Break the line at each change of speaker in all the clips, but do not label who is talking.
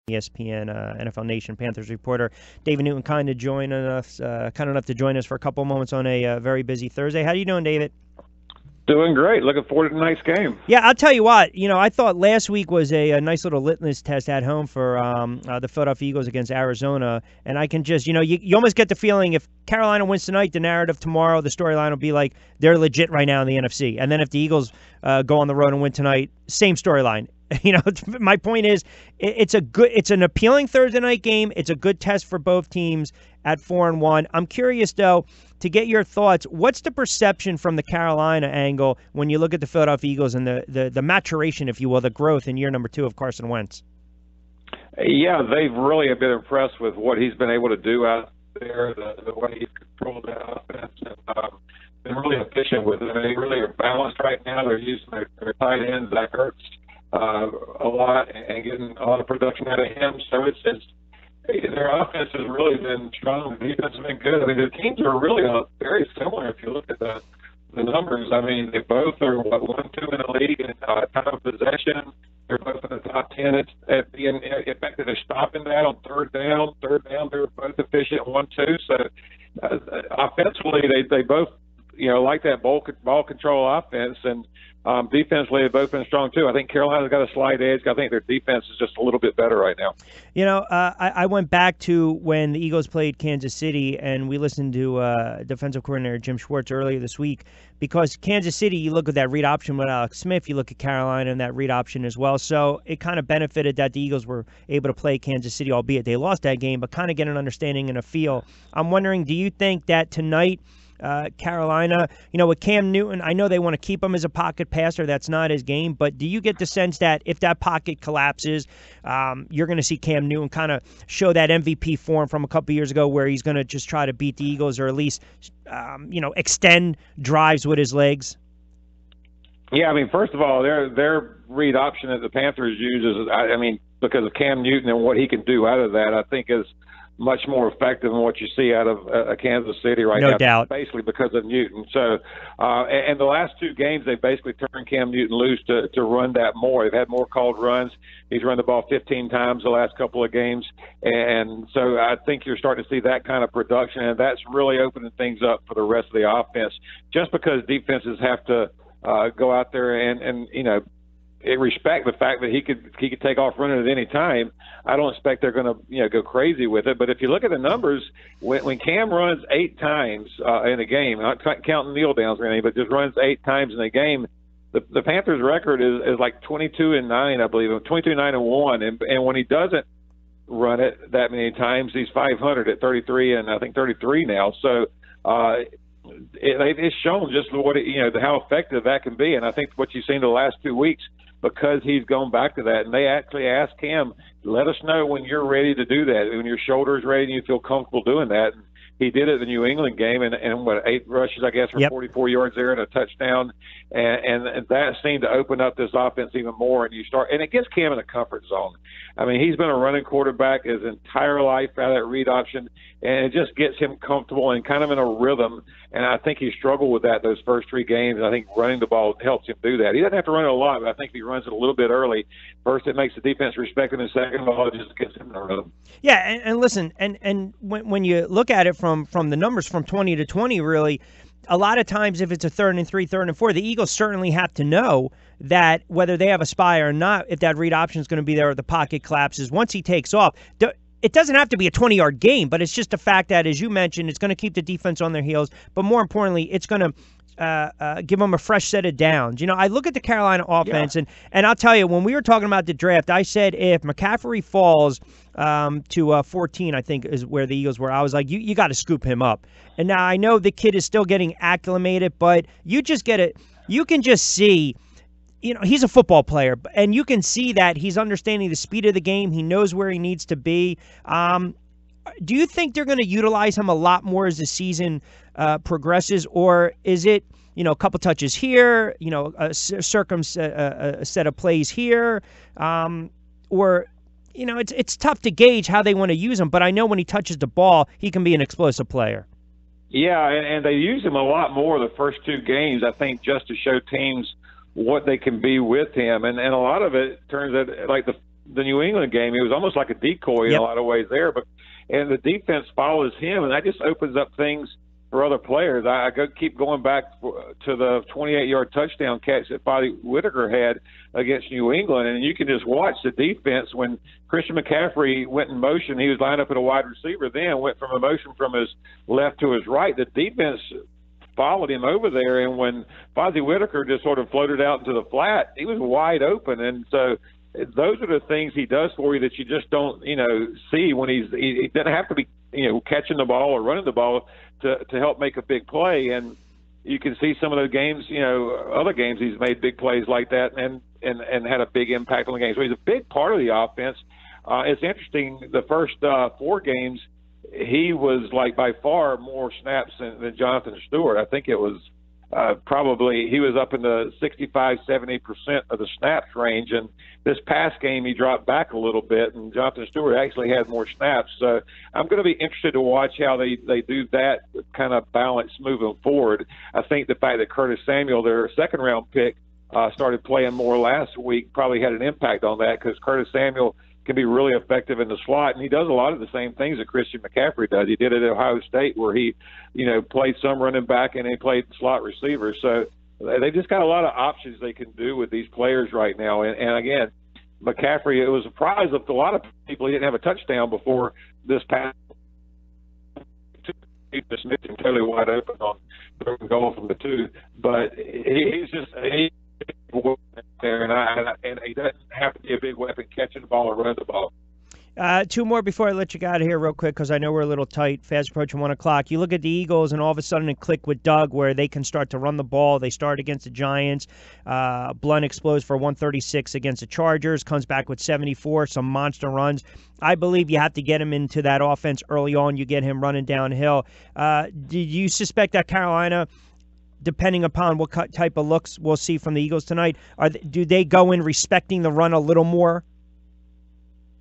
ESPN NFL Nation Panthers reporter. David Newton kind enough to join us for a couple moments on a very busy Thursday. How are you doing, David?
Doing great. Looking forward to tonight's game.
Yeah, I'll tell you what. I thought last week was a nice little litmus test at home for the Philadelphia Eagles against Arizona. And I can just, you almost get the feeling if Carolina wins tonight, the narrative tomorrow, the storyline will be like they're legit right now in the NFC. And then if the Eagles go on the road and win tonight, same storyline. My point is, it's an appealing Thursday night game. It's a good test for both teams at 4-1. I'm curious though to get your thoughts. What's the perception from the Carolina angle when you look at the Philadelphia Eagles and the maturation, if you will, the growth in year number 2 of Carson Wentz?
Yeah, they've really been impressed with what he's been able to do out there, the way he's controlled that offense, and been really efficient with it. I mean, they really are balanced right now. They're using their tight end, Zach Ertz, a lot and getting a lot of production out of him. So it's their offense has really been strong. The defense has been good. I mean, the teams are really very similar if you look at the numbers. I mean, they both are 1-2 in the league in time of possession. They're both in the top 10 at being effective. They're stopping that on third down. They're both efficient 1-2. So offensively, they both like that ball control offense, and defensively they've both been strong too. I think Carolina's got a slight edge. I think their defense is just a little bit better right now.
I went back to when the Eagles played Kansas City, and we listened to defensive coordinator Jim Schwartz earlier this week, because Kansas City, you look at that read option with Alex Smith, you look at Carolina and that read option as well. So it kind of benefited that the Eagles were able to play Kansas City, albeit they lost that game, but kind of get an understanding and a feel. I'm wondering, do you think that tonight Carolina, with Cam Newton, I know they want to keep him as a pocket passer. That's not his game. But do you get the sense that if that pocket collapses, you're going to see Cam Newton kind of show that MVP form from a couple years ago where he's going to just try to beat the Eagles or at least, extend drives with his legs?
Yeah, I mean, first of all, their read option that the Panthers use is, I mean, because of Cam Newton and what he can do out of that, I think is much more effective than what you see out of Kansas City right now.
No doubt.
Basically because of Newton. So, and the last 2 games, they basically turned Cam Newton loose to run that more. They've had more called runs. He's run the ball 15 times the last couple of games. And so I think you're starting to see that kind of production, and that's really opening things up for the rest of the offense, just because defenses have to go out there and respect the fact that he could take off running at any time. I don't expect they're going to go crazy with it. But if you look at the numbers, when Cam runs 8 times in a game, not counting kneel downs or anything, but just runs 8 times in a game, the Panthers' record is like 22-9, I believe, 22-9-1, and when he doesn't run it that many times, he's 500 at 33, and I think 33 now. So it's shown just how effective that can be, and I think what you've seen the last 2 weeks, because he's gone back to that. And they actually asked him, let us know when you're ready to do that, when your shoulder's ready and you feel comfortable doing that. And he did it in the New England game, and 8 rushes, I guess, for 44 yards there and a touchdown. And that seemed to open up this offense even more. And it gets Cam in a comfort zone. I mean, he's been a running quarterback his entire life out of that read option, and it just gets him comfortable and kind of in a rhythm. And I think he struggled with that those first 3 games, and I think running the ball helps him do that. He doesn't have to run it a lot, but I think if he runs it a little bit early, first it makes the defense respect him, and second of all, it just gets him in a rhythm.
Yeah, and listen, and when you look at it from the numbers from 20 to 20, really, a lot of times if it's a 3rd and 3, 3rd and 4, the Eagles certainly have to know that whether they have a spy or not, if that read option is going to be there or the pocket collapses, once he takes off, it doesn't have to be a 20-yard game, but it's just the fact that, as you mentioned, it's going to keep the defense on their heels. But more importantly, it's going to give them a fresh set of downs. I look at the Carolina offense, and I'll tell you, when we were talking about the draft, I said if McCaffrey falls to 14, I think is where the Eagles were, I was like, you got to scoop him up. And now I know the kid is still getting acclimated, but you just get it. You can just see, he's a football player, and you can see that he's understanding the speed of the game. He knows where he needs to be. Do you think they're going to utilize him a lot more as the season progresses, or is it, a couple touches here, a set of plays here, or it's tough to gauge how they want to use him. But I know when he touches the ball, he can be an explosive player.
Yeah, and they use him a lot more the first 2 games, I think, just to show teams what they can be with him. And a lot of it turns out, like the New England game. He was almost like a decoy in a lot of ways there, and the defense follows him, and that just opens up things for other players. I keep going back to the 28-yard touchdown catch that Bobby Whitaker had against New England, and you can just watch the defense when Christian McCaffrey went in motion. He was lined up at a wide receiver then, went from a motion from his left to his right. The defense followed him over there, and when Fozzie Whitaker just sort of floated out into the flat, he was wide open. And so those are the things he does for you that you just don't, see when he doesn't have to be, catching the ball or running the ball to help make a big play. And you can see some of the games, other games he's made big plays like that and had a big impact on the game. So he's a big part of the offense. It's interesting, the first 4 games, he was like by far more snaps than Jonathan Stewart. I think it was probably he was up in the 65-70% of the snaps range. And this past game, he dropped back a little bit, and Jonathan Stewart actually had more snaps. So I'm going to be interested to watch how they do that kind of balance moving forward. I think the fact that Curtis Samuel, their second-round pick, started playing more last week probably had an impact on that, because Curtis Samuel can be really effective in the slot, and he does a lot of the same things that Christian McCaffrey does. He did it at Ohio State, where he, played some running back and he played slot receiver. So they've just got a lot of options they can do with these players right now. And again, McCaffrey, it was a surprise to a lot of people he didn't have a touchdown before this past. He just missed him totally wide open on third and goal from the 2. But he's just there, and he doesn't have to be a big weapon catching the ball or running the ball.
2 more before I let you get out of here real quick, because I know we're a little tight, fast approaching 1 o'clock. You look at the Eagles, and all of a sudden it clicked with Doug where they can start to run the ball. They start against the Giants. Blunt explodes for 136 against the Chargers, comes back with 74, some monster runs. I believe you have to get him into that offense early on. You get him running downhill. Do you suspect that Carolina, depending upon what type of looks we'll see from the Eagles tonight, do they go in respecting the run a little more?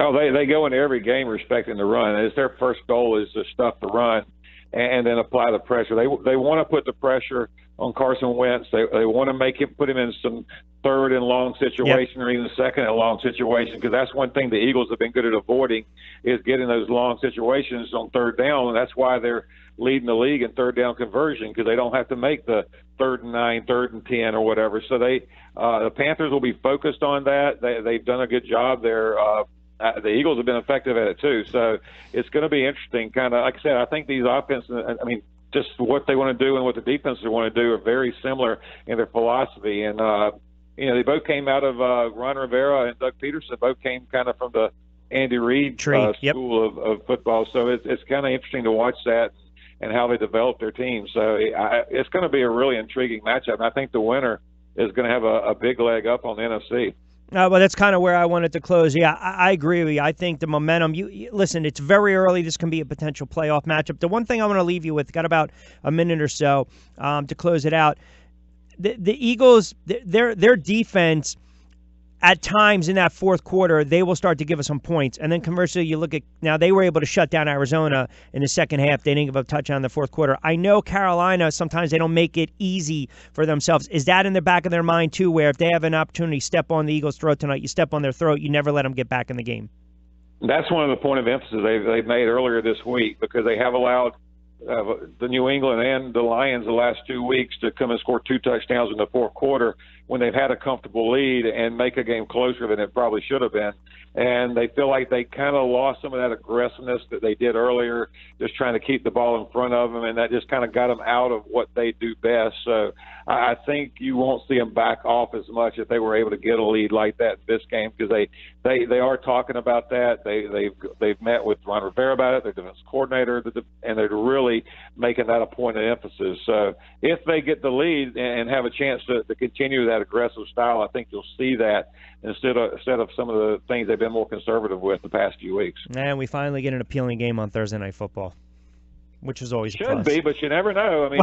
Oh, they go into every game respecting the run. It's their first goal is to stuff the run and then apply the pressure. They want to put the pressure on Carson Wentz. They want to put him in some third and long situation, or even second and long situation, because that's one thing the Eagles have been good at avoiding, is getting those long situations on third down, and that's why they're leading the league in third down conversion, because they don't have to make the 3rd and 9, 3rd and 10 or whatever. So the Panthers will be focused on that. They've done a good job there. The Eagles have been effective at it too. So it's going to be interesting. Kind of like I said, I think these offenses, just what they want to do and what the defenses want to do are very similar in their philosophy. And, they both came out of Ron Rivera and Doug Peterson, both came kind of from the Andy Reid school of football. So it's kind of interesting to watch that and how they develop their team. So it's going to be a really intriguing matchup. And I think the winner is going to have a big leg up on the NFC.
Well, that's kind of where I wanted to close. Yeah, I agree with you. I think the momentum, listen, it's very early. This can be a potential playoff matchup. The one thing I want to leave you with, got about a minute or so to close it out. The Eagles, their defense, at times in that fourth quarter, they will start to give us some points. And then conversely, you look at, now they were able to shut down Arizona in the second half. They didn't give up a touchdown in the fourth quarter. I know Carolina, sometimes they don't make it easy for themselves. Is that in the back of their mind too, where if they have an opportunity to step on the Eagles' throat tonight, you step on their throat, you never let them get back in the game?
That's one of the point of emphasis they've made earlier this week, because they have allowed the New England and the Lions the last 2 weeks to come and score 2 touchdowns in the fourth quarter when they've had a comfortable lead and make a game closer than it probably should have been. And they feel like they kind of lost some of that aggressiveness that they did earlier, just trying to keep the ball in front of them, and that just kind of got them out of what they do best. So I think you won't see them back off as much if they were able to get a lead like that in this game, because they are talking about that. They've met with Ron Rivera about it, their defense coordinator, and they're really making that a point of emphasis. So if they get the lead and have a chance to continue that aggressive style, I think you'll see that instead of some of the things they've been more conservative with the past few weeks.
And we finally get an appealing game on Thursday Night Football, which is always a plus.
Should be, but you never know. I mean,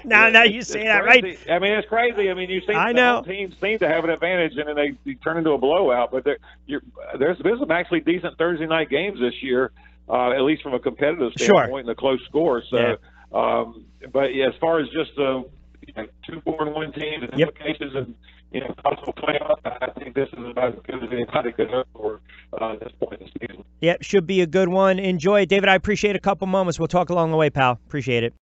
now you say that,
crazy. Right? I mean, it's crazy. I mean, you see the teams seem to have an advantage, and then they turn into a blowout. But there's some actually decent Thursday night games this year, at least from a competitive standpoint, and a close score. So, but as far as just 2 4-1 teams and implications, and possible playoff. I think this is about as good as anybody could hope for at this point in the season.
Yep, should be a good one. Enjoy it. David, I appreciate a couple moments. We'll talk along the way, pal. Appreciate it.